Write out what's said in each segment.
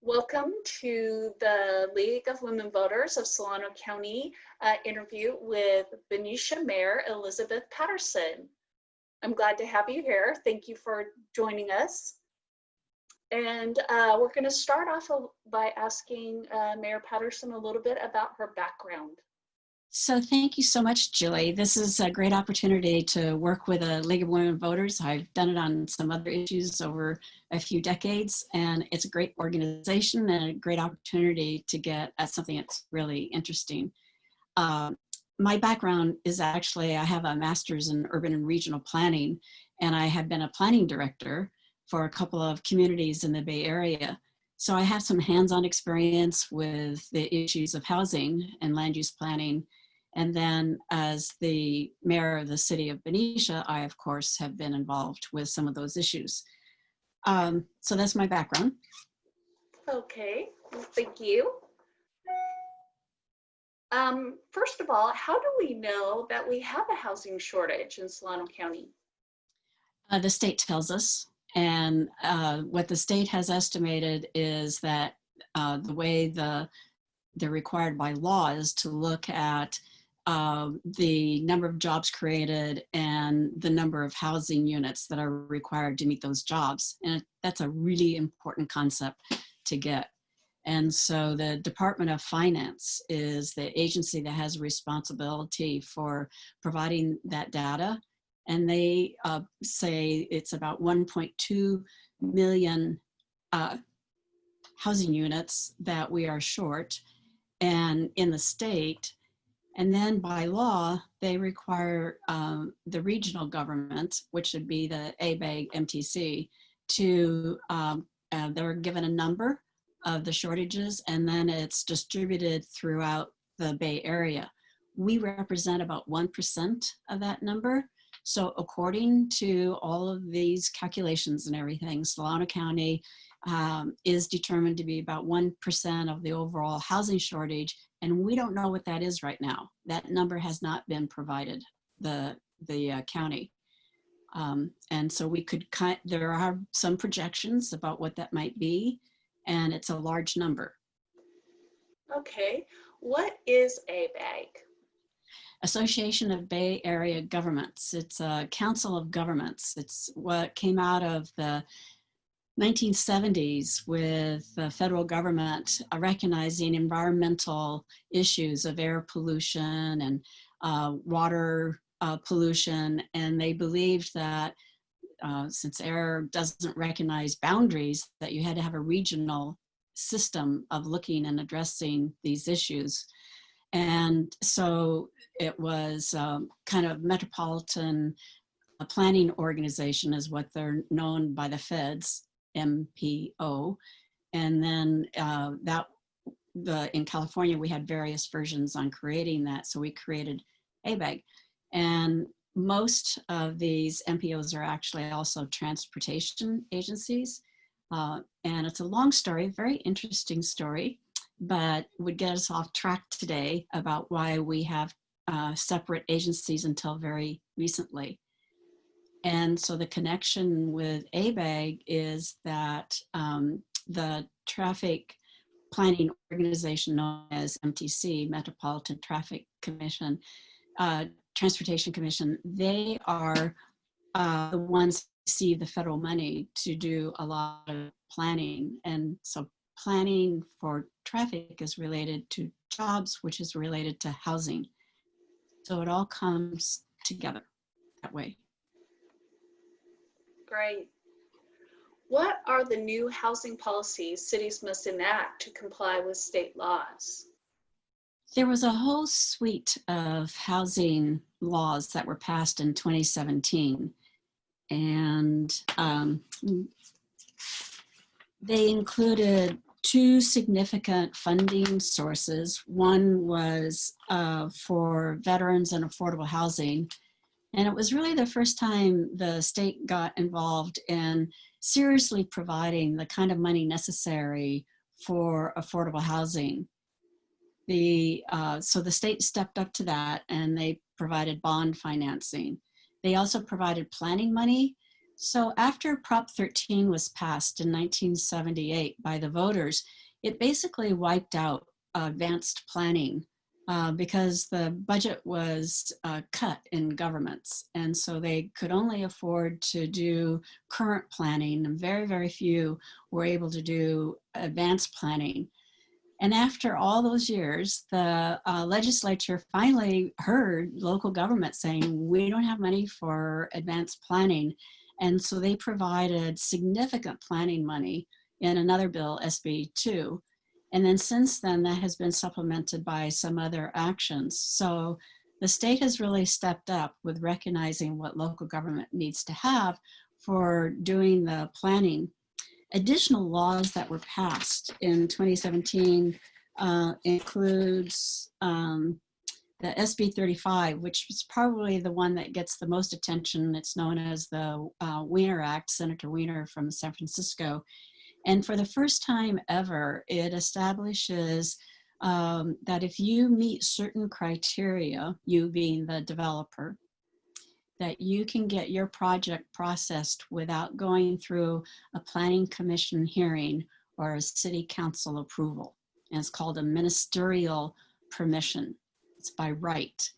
Welcome to the League of Women Voters of Solano County interview with Benicia Mayor Elizabeth Patterson. I'm glad to have you here. Thank you for joining us. And we're going to start off by asking Mayor Patterson a little bit about her background. So thank you so much, Julie. This is a great opportunity to work with a League of Women Voters. I've done it on some other issues over a few decades, and it's a great organization and a great opportunity to get at something that's really interesting. My background is actually, I have a master's in urban and regional planning, and I have been a planning director for a couple of communities in the Bay Area. So I have some hands-on experience with the issues of housing and land use planning. And then as the mayor of the City of Benicia, I, of course, have been involved with some of those issues. So that's my background. Okay, well, thank you. First of all, how do we know that we have a housing shortage in Solano County? The state tells us, and what the state has estimated is that the way they're required by law is to look at the number of jobs created and the number of housing units that are required to meet those jobs. And that's a really important concept to get. And so the Department of Finance is the agency that has responsibility for providing that data. And they say it's about 1.2 million housing units that we are short and in the state. And then by law, they require the regional government, which would be the ABAG MTC, to, they're given a number of the shortages, and then it's distributed throughout the Bay Area. We represent about 1% of that number. So according to all of these calculations and everything, Solano County is determined to be about 1% of the overall housing shortage, and we don't know what that is right now. That number has not been provided, the county. And so we could, there are some projections about what that might be, and it's a large number. Okay, what is ABAG? Association of Bay Area Governments. It's a council of governments. It's what came out of the 1970s with the federal government recognizing environmental issues of air pollution and water pollution. And they believed that since air doesn't recognize boundaries, that you had to have a regional system of looking and addressing these issues. And so it was kind of metropolitan planning organization is what they're known by the feds, MPO. And then in California, we had various versions on creating that. So we created ABAG. And most of these MPOs are actually also transportation agencies. And it's a long story, very interesting story, but would get us off track today about why we have separate agencies until very recently. And so the connection with ABAG is that the traffic planning organization known as MTC, Metropolitan Traffic Commission, Transportation Commission, they are the ones who receive the federal money to do a lot of planning. And so planning for traffic is related to jobs, which is related to housing. So it all comes together that way. Great. What are the new housing policies cities must enact to comply with state laws? There was a whole suite of housing laws that were passed in 2017. And they included two significant funding sources. One was for veterans and affordable housing. And it was really the first time the state got involved in seriously providing the kind of money necessary for affordable housing. So the state stepped up to that and they provided bond financing. They also provided planning money So after Prop 13 was passed in 1978 by the voters, it basically wiped out advanced planning because the budget was cut in governments. And so they could only afford to do current planning, and very, very few were able to do advanced planning. And after all those years, the legislature finally heard local government saying, we don't have money for advanced planning. And so they provided significant planning money in another bill, SB 2. And then since then, that has been supplemented by some other actions. So the state has really stepped up with recognizing what local government needs to have for doing the planning. Additional laws that were passed in 2017 includes the SB 35, which is probably the one that gets the most attention. It's known as the Weiner Act, Senator Weiner from San Francisco. And for the first time ever, it establishes that if you meet certain criteria, you being the developer, that you can get your project processed without going through a planning commission hearing or a city council approval. And it's called a ministerial permission. It's by right.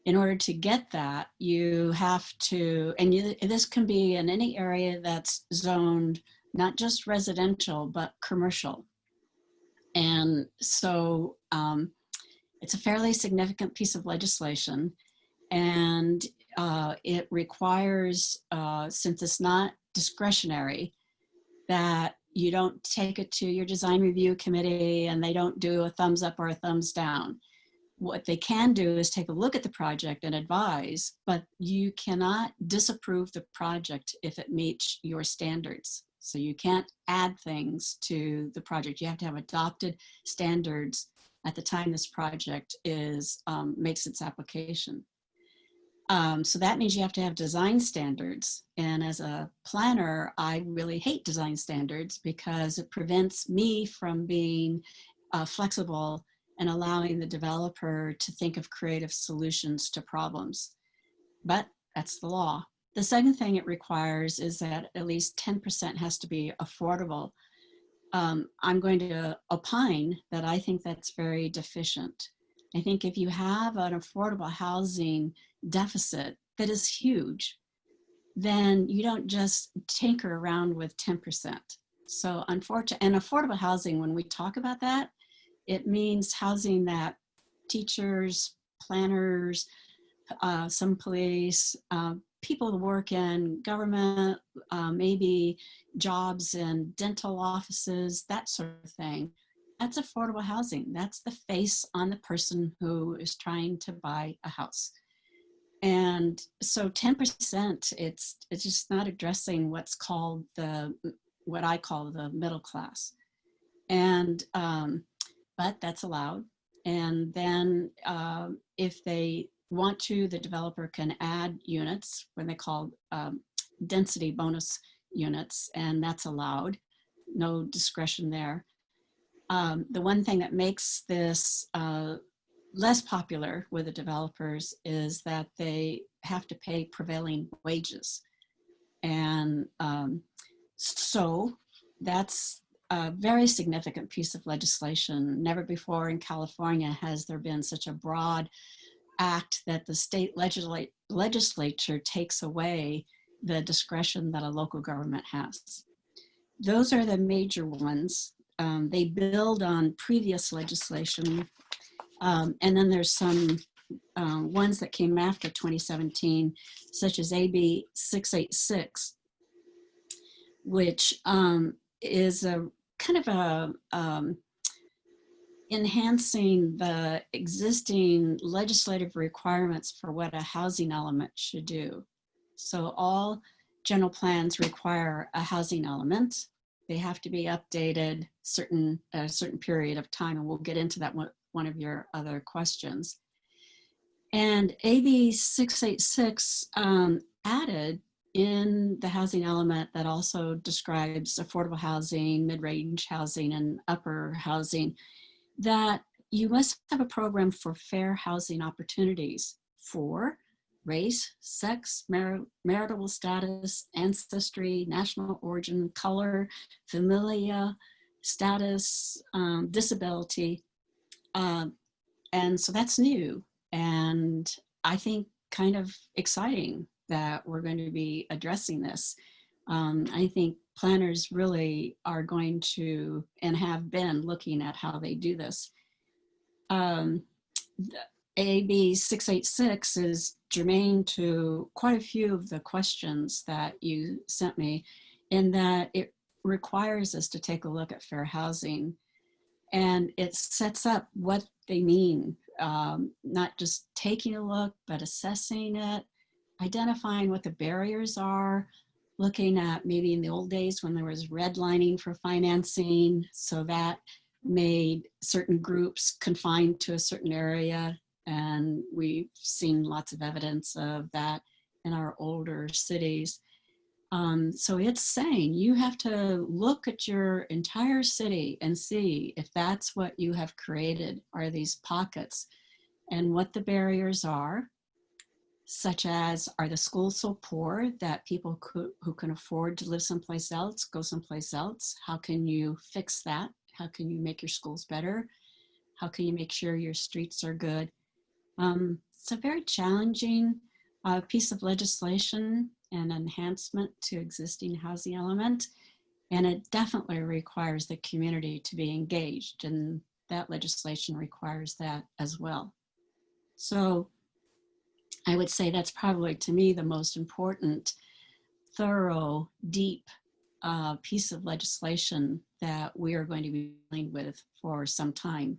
In order to get that, you have to, and this can be in any area that's zoned, not just residential, but commercial. And so it's a fairly significant piece of legislation. And it requires, since it's not discretionary, that you don't take it to your design review committee and they don't do a thumbs up or a thumbs down. What they can do is take a look at the project and advise, but you cannot disapprove the project if it meets your standards. So you can't add things to the project. You have to have adopted standards at the time this project is makes its application. So that means you have to have design standards. And as a planner, I really hate design standards because it prevents me from being flexible and allowing the developer to think of creative solutions to problems. But that's the law. The second thing it requires is that at least 10% has to be affordable. I'm going to opine that I think that's very deficient. I think if you have an affordable housing deficit that is huge, then you don't just tinker around with 10%. So unfortunately, and affordable housing, when we talk about that, it means housing that teachers, planners, some police, people who work in government, maybe jobs in dental offices, that sort of thing. That's affordable housing. That's the face on the person who is trying to buy a house. And so 10%, it's just not addressing what's called what I call the middle class. And, but that's allowed. And then if they want to, the developer can add units when they call density bonus units, and that's allowed. No discretion there. The one thing that makes this less popular with the developers is that they have to pay prevailing wages. And so that's a very significant piece of legislation. Never before in California has there been such a broad act that the state legislature takes away the discretion that a local government has. Those are the major ones. They build on previous legislation. And then there's some ones that came after 2017, such as AB 686, which is a kind of a enhancing the existing legislative requirements for what a housing element should do. So all general plans require a housing element. They have to be updated a certain period of time, and we'll get into that one of your other questions. And AB 686 added in the housing element that also describes affordable housing, mid-range housing, and upper housing, that you must have a program for fair housing opportunities for race, sex, marital status, ancestry, national origin, color, familia, status, disability. And so that's new. And I think kind of exciting that we're going to be addressing this. I think planners really are going to and have been looking at how they do this. AB 686 is germane to quite a few of the questions that you sent me, in that it requires us to take a look at fair housing, and it sets up what they mean, not just taking a look, but assessing it, identifying what the barriers are, looking at maybe in the old days when there was redlining for financing, so that made certain groups confined to a certain area. And we've seen lots of evidence of that in our older cities. So it's saying you have to look at your entire city and see if that's what you have created, are these pockets, and what the barriers are, such as, are the schools so poor that people who can afford to live someplace else go someplace else? How can you fix that? How can you make your schools better? How can you make sure your streets are good? It's a very challenging piece of legislation and enhancement to existing housing element. And it definitely requires the community to be engaged, and that legislation requires that as well. So I would say that's probably, to me, the most important, thorough, deep piece of legislation that we are going to be dealing with for some time.